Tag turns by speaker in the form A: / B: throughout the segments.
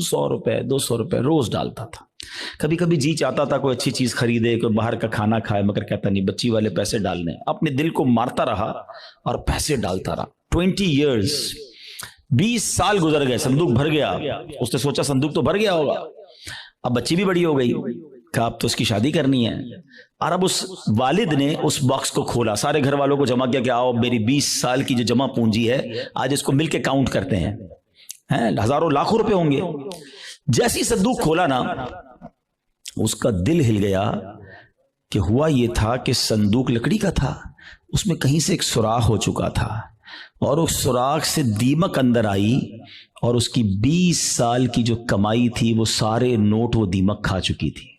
A: 100 रुपए 200 रुपए रोज डालता था। कभी कभी जी चाहता था कोई अच्छी चीज खरीदे, कोई बाहर का खाना खाए, मगर कहता नहीं, बच्ची वाले पैसे डालने। अपने दिल को मारता रहा और पैसे डालता रहा। 20 years, 20 साल गुजर गए, संदूक भर गया। उसने सोचा संदूक तो भर गया होगा, अब बच्ची भी बड़ी हो गई, कहा अब तो उसकी शादी करनी है। और अब उस वालिद ने उस बॉक्स को खोला, सारे घर वालों को जमा किया कि आओ मेरी 20 साल की जो जमा पूंजी है आज इसको मिलके काउंट करते हैं, हजारों लाखों रुपए होंगे। जैसी संदूक खोला ना, उसका दिल हिल गया कि हुआ ये था कि संदूक लकड़ी का था, उसमें कहीं से एक सुराख हो चुका था और उस सुराख से दीमक अंदर आई और उसकी 20 साल की जो कमाई थी वो सारे नोट वो दीमक खा चुकी थी।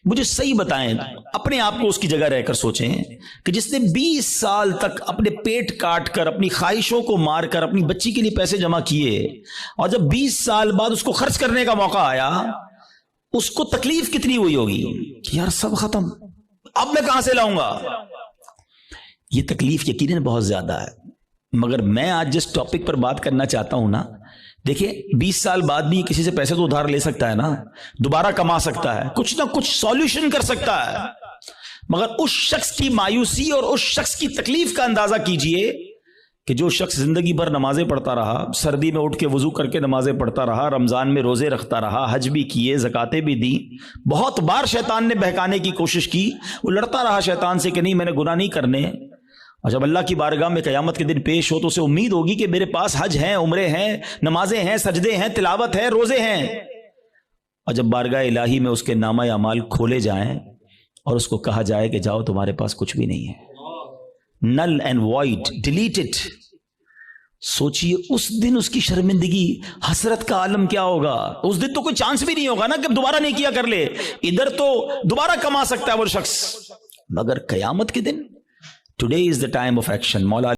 A: मुझे सही बताएं, अपने आप को उसकी जगह रहकर सोचें कि जिसने 20 साल तक अपने पेट काट कर, अपनी ख्वाहिशों को मार कर अपनी बच्ची के लिए पैसे जमा किए, और जब 20 साल बाद उसको खर्च करने का मौका आया, उसको तकलीफ कितनी हुई होगी कि यार सब खत्म, अब मैं कहां से लाऊंगा। ये तकलीफ यकीनन बहुत ज्यादा है। मगर मैं आज जिस टॉपिक पर बात करना चाहता हूं ना, देखिए 20 साल बाद भी किसी से पैसे तो उधार ले सकता है ना, दोबारा कमा सकता है, कुछ ना कुछ सॉल्यूशन कर सकता है। मगर उस शख्स की मायूसी और उस शख्स की तकलीफ का अंदाजा कीजिए कि जो शख्स जिंदगी भर नमाजें पढ़ता रहा, सर्दी में उठ के वजू करके नमाजें पढ़ता रहा, रमजान में रोजे रखता रहा, हज भी किए, ज़कातें भी दी, बहुत बार शैतान ने बहकाने की कोशिश की, वो लड़ता रहा शैतान से कि नहीं मैंने गुनाह नहीं करने। और जब अल्लाह की बारगाह में क़यामत के दिन पेश हो तो उसे उम्मीद होगी कि मेरे पास हज हैं, उम्रे हैं, नमाजें हैं, सजदे हैं, तिलावत है, रोजे हैं। और जब बारगाह इलाही में उसके नामा अमाल खोले जाएं और उसको कहा जाए कि जाओ तुम्हारे पास कुछ भी नहीं है, null and void, delete it, सोचिए उस दिन उसकी शर्मिंदगी, हसरत का आलम क्या होगा। उस दिन तो कोई चांस भी नहीं होगा ना कि दोबारा नहीं किया कर ले, इधर तो दोबारा कमा सकता है वो शख्स, मगर क़यामत के दिन, today is the time of action. मौला